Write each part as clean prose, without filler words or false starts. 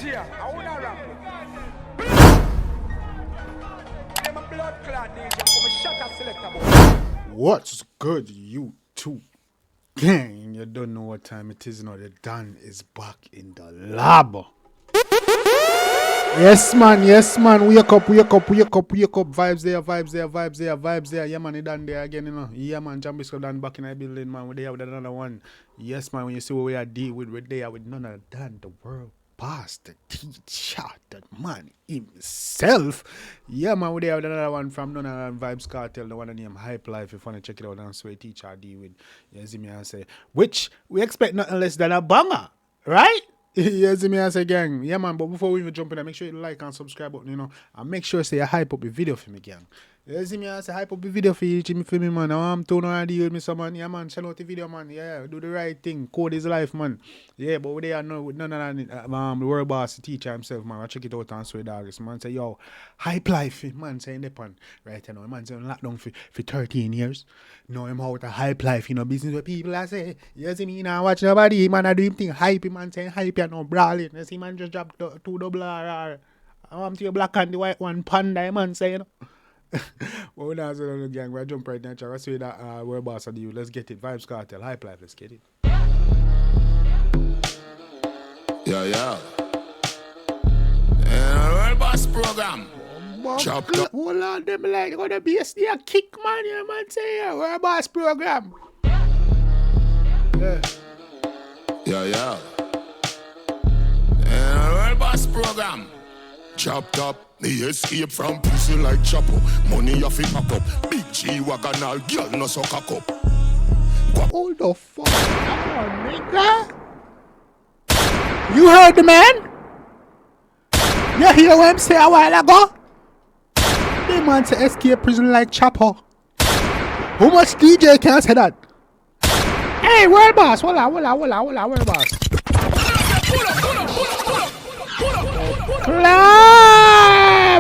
DJ, I wanna rap. I'm a blood clot DJ, I'm a shutter selector boy. What's good, YouTube? Gang, you don't know what time it is now. The Dan is back in the lab. Yes, man. Wake up. Vibes there. Yeah, man, he done there again, you know. Yeah, man, Jambisco done back in the building, man. We're there with another one. Yes, man, when you see what we are dealing with, we're there with none other than the world boss, the teacher, the man himself. Yeah, man, we're there with another one from none other than Vybz Kartel, the one named Hype Life. If you want to check it out, that's where teacher deal with. You see me, I say, which we expect nothing less than a banger, right? You see me as a gang. Yeah, man, but before we even jump in there, make sure you like and subscribe button, you know, and make sure you hype up the video for me, gang. You see me as a hype up the video for you, for me, man. I'm turning on deal with me, so man. Yeah, man, shout out the video, man. Yeah, do the right thing. Code is life, man. Yeah, but we there no with none of that. The world boss, the teacher himself, man. I check it out and swear dogs. Man say, yo, hype life, man. Saying the pan. Right, you know, man say lockdown for 13 years. Know him out of hype life, you know, business where people I say, you see me now watch nobody, man. I do him thing hype, man saying hype, you know, brawling. You see, man just drop 2 double R. I'm to your black and the white one, panda, man say, you know. Well, we're not so gang. We're jump right now. I say that we're boss of you. Let's get it. Vybz Kartel, Hype Life. Let's get it. Yeah. And world boss program. Chopped up. Hold on, them like gonna be a kick, man. Yeah, man. Say yeah, world boss program. Yeah. And world boss program. Chopped up. The escape from prison like chopper. Money off it pop up. Big G-Wagon all girl no so cock up. Hold the fuck on, nigga. You heard the man? You hear what I'm saying a while ago? They man to escape prison like chopper. How much DJ can say that? Hey, world boss. Hold on, world boss.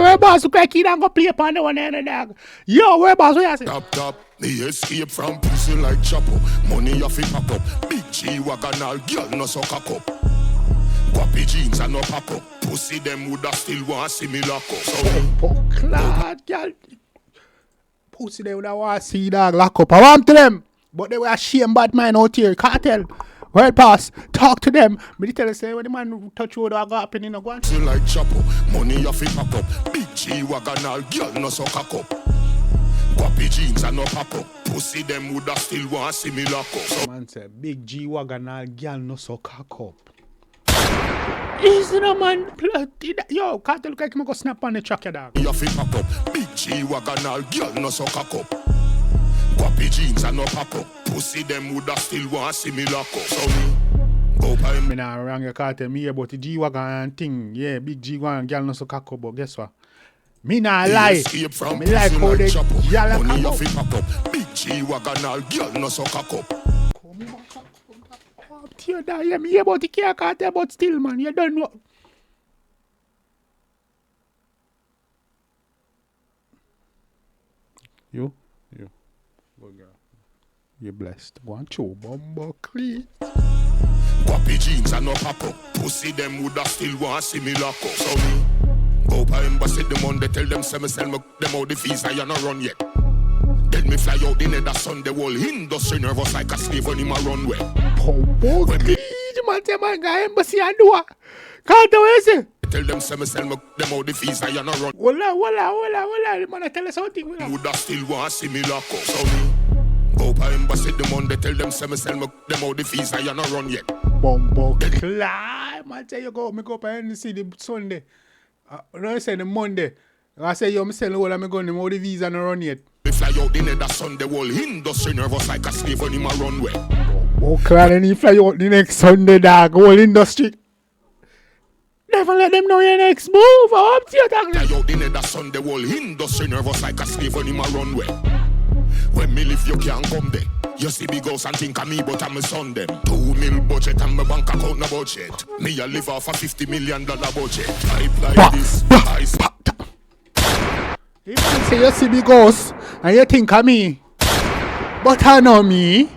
Where boss, you can't go play upon the one end dog. Yo, where boss, what you say? Top, the escape from prison like chopper. Money off it pop up. Big G-Wagon all girl no so cock up. Poppy jeans and no pop up. Pussy them woulda still want see me lock up. So clad, girl. Pussy they woulda want see dog lock up. I want to them, but they were shame bad man out here. Cartel. Well, boss, talk to them. Me tell you, say, when the man touch road, I got up in the guan. Like chopper, money off it pop up. Big G-Wagon all girl no so cock up. Poppy jeans and no pop up. Pussy them woulda still want see me lock up. So man say, big G-Wagon all girl no so cock up. Is no man, yo, Cartel look like me go snap on the track, your dog. Off it pop up. Big G-Wagon all girl no so cock up. Poppy jeans and no pop up. Pussy them woulda still want see me lock up. So go by me nah wrong your Cartel. Me about the G-Wagon and thing. Yeah, big G-Wagon girl no so cock up. But guess what? Me nah lie. Me like how they girl money cock off it up. pop up. Big G-Wagon all girl no so cock up. Come back up here, dog. Yeah, me hear about the Cartel, but still, man, you don't know. You. Good girl. You're blessed. Go on, chew, bumbo, clean. Poppy jeans and no pop up. Pussy them woulda still want see me lock up. So me go by embassy the Monday. Tell them send me them out the fees. I not run yet. Then me fly out the nether sun. The whole industry nervous like a slave on him a runway. Bumbo, clean. Man, say man, go embassy and do what? Can't do it. Tell them send me them out the fees. I not run. Walla. Man, I tell us something. Woulda still want see me lock up. So me go by embassy the Monday. Tell them send me them out the fees. I not run yet. Bumbo climb. Man say you go, me go up and see the Sunday. No, I say the Monday. I say yo, me sell all of me gun, all the visa no run yet. Me fly out the nether sun, the whole industry nervous like a slave on him a runway. Bumbo climb and he fly out the next Sunday, dog. Whole industry. Never let them know your next move. Up to your dog. Fly out the nether sun, the whole industry nervous like a slave on him a runway. When me live, you can't come there. You see big house and think of me, but I'm a son them. 2 mil budget and my bank account no budget. Me a live off a $50 million budget. Type like this. You can say you see big house and you think of me, but I know me.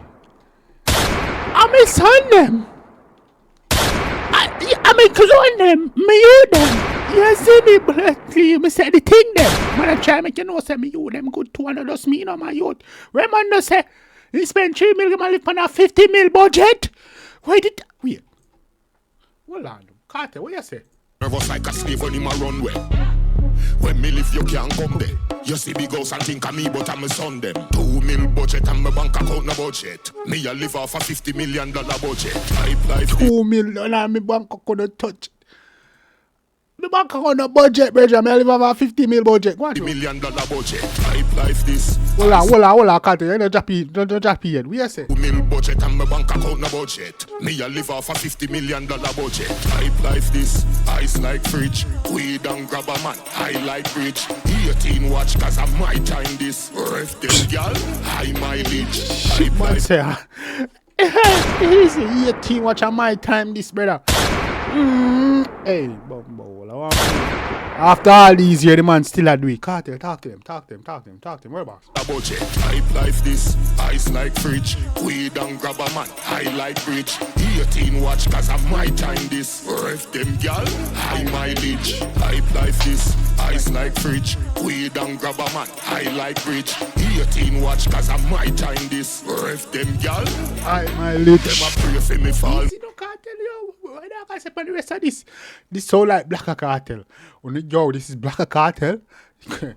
I'm a son them. me clone them. Me you them. You see me blood clean. Me say the thing them. Man I try make you know say me you them good 200 just me no my youth. When man no say he spend 3 million man live on a 50 mil budget. Why did wait? Hold on. Cartel, what you say? Nervous like a slave on him a runway. When me live, you can't come there. You see big house and think of me, but I'm a son them. 2 mil budget and my bank account no budget. Me a live off a $50 million budget. Type life 2 million and my bank account touch. The bank account no budget, brother. Me live off a 50 mil budget. What? $50 million budget. Type life this. Hold on, Cartel. You don't drop yet. What you say? 2 mil budget and my bank account no budget. Me a live off a $50 million budget. Type life this. Ice like fridge. Weed and grab a man. I like bridge. 18 watch cause I'm my time this. Ref them girl. High mileage. Type Man life. say, easy. 18 watch on my time this, brother. Hey, Bumbo. After all these years, the man still a do it. Cartel, talk to him. Where boss? A budget, type life this, ice like fridge, weed and grab a man, high like bridge, 18 watch cause I'm my time this, ref them gal, high mileage, type life this, ice like fridge, weed and grab a man, high like bridge, 18 watch cause I'm my time this, ref them gal, High mileage. them a pray for me fall. See no Cartel, yo. Why not I say for the rest of this? This so like Black Cartel. Yo, this is Black Cartel.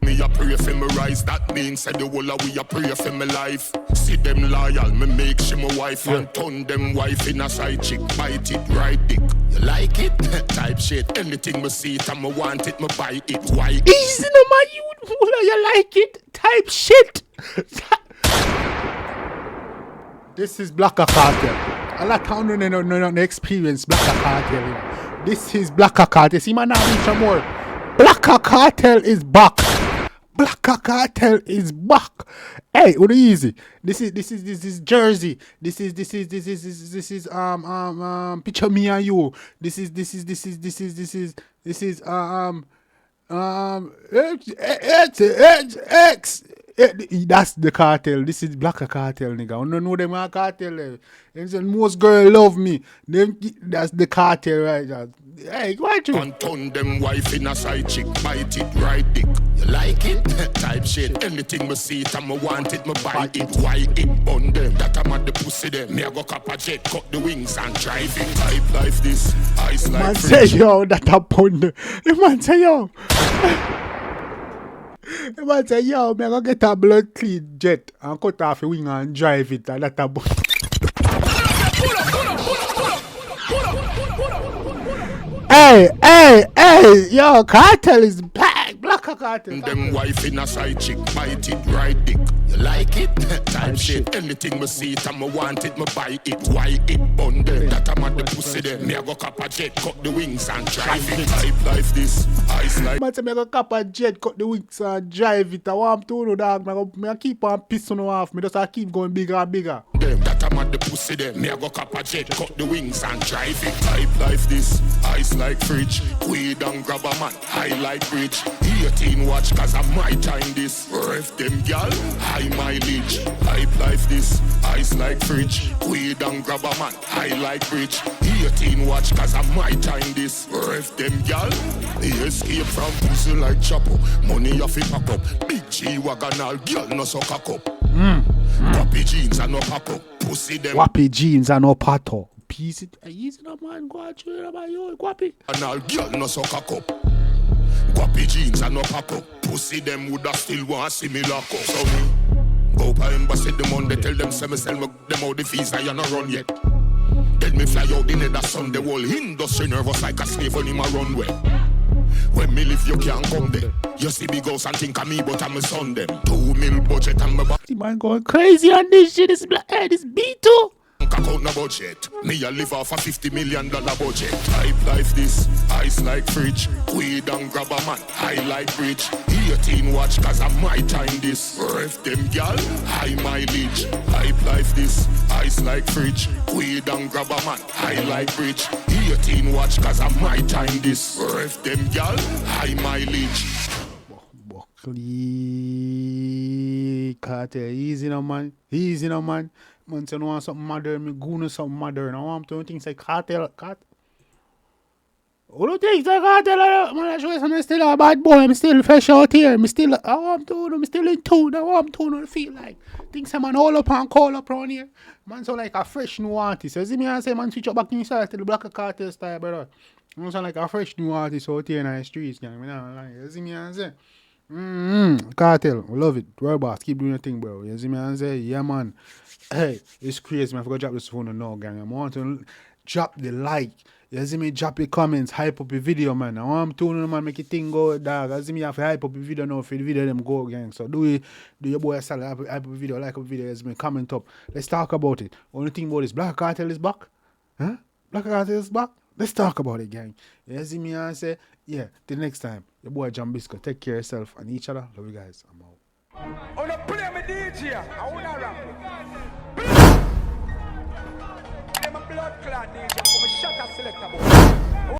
Me a pray for me rise, that means say the whole of we a pray for me life. See them loyal, me make she my wife and turn them wife in a side chick. Bite it, ride dick. You like it? Type shit. Anything me see it and me want it, me buy it. Why? Easy no man, you like it? Type shit. This is Black Cartel. I like how no experience Black Cartel. You know. This is Black Cartel. See man, now reach more. Black Cartel is back. Black Cartel is back. Hey, what easy. This is Jersey. This is picture me and you. This is X. That's the cartel. This is Black Cartel, nigga. I don't know them are cartel. Most girl love me. That's the cartel, right? Hey, what you? And turn them wife in a side chick. Bite it, ride dick. You like it? Type shit. Anything me see it and me want it, me buy it. Why it bun them? That I'm at the pussy them. Me a go cap a jet, cut the wings and drive it. Type life this. Ice like Man fridge. say yo, that a pun. The man say yo. The man say yo, me go get a blood clean jet and cut off the wing and drive it. And that a pun. Hey, yo, Cartel is back. Black Cartel. Them wife in a side chick, bite it, ride dick. You like it? Type shit. Anything me see it and me want it, me buy it. Why it bun them? That I'm at the pussy them. Me a go cap a jet, cut the wings and drive it. Type life this, ice like. Man say me go cap a jet, cut the wings and drive it. I want to know dog. Me keep on pissing off. Me just keep going bigger and bigger. Them that I'm at the pussy them. Me a go cap a jet, cut the wings and drive it. Type life this, ice like fridge, weed and grab a man, high like bridge. 18 watch cause I'm my time this. Ref them gal, high mileage. Hype life this, ice like fridge, weed and grab a man, high like bridge. 18 watch cause I'm my time this. Ref them gal, he escape from pussy like chopper. Money off it pack up, big G-Wagon all girl no so cock up. Guappy jeans and no pop up, pussy them. Guappy jeans and no pato. Easy no man, go out you about you, guappy. And all girl no so cock up. Guappy jeans and no pop up. Pussy them woulda still want see me lock up. So me go pa embassy the Monday, tell them say me sell me them out the visa you no run yet. Then me fly out the nether sun, the whole industry nervous like a slave on him a runway. When me live you can't come there. You see big house and think of me but I'm a son them. 2 mil budget and me back. The man going crazy on this shit. This black, this B2. Account no budget. Me a live off a $50 million budget. Type life this, ice like fridge, weed and grab a man, high like bridge. 18 watch cause I'm my time this. Ref them gal, high mileage. Type life this, ice like fridge, weed and grab a man, high like bridge. 18 watch cause I'm my time this. Ref them gal, high mileage. Buckley Cartel, easy no man. Man, say no want something modern, me goon something modern. I want to do things like Cartel. Who do you think the Cartel? Man, I show you something. Still a bad boy. I'm still fresh out here. I'm still I'm still in tune. I want tune. I feel like things a man all up and call up around here. Man sound like a fresh new artist. You see me and say man switch up back in style to the Black Cartel style, brother. Man sound like a fresh new artist out here in the streets, gang. You see me and say. Cartel, we love it. World boss, keep doing your thing, bro. You see me and say, yeah, man. Hey, it's crazy, man. I forgot to drop this phone now, gang. I want to drop the like. You see me, drop your comments, hype up your video, man. I want to man, make your thing go, dog. You see me, have to hype up your video now for the video them go, gang. So do your boy a salad, hype up your video, like up video, you see me, comment up. Let's talk about it. Only thing about this, Black Cartel is back. Huh? Black Cartel is back. Let's talk about it, gang. You see me and say, yeah, till next time. Your boy Jambisco. Take care of yourself and each other. Love you guys. I'm out. On the play me DJ, I wanna rap. I'm a blood clot DJ, I'm a shot a selector boy.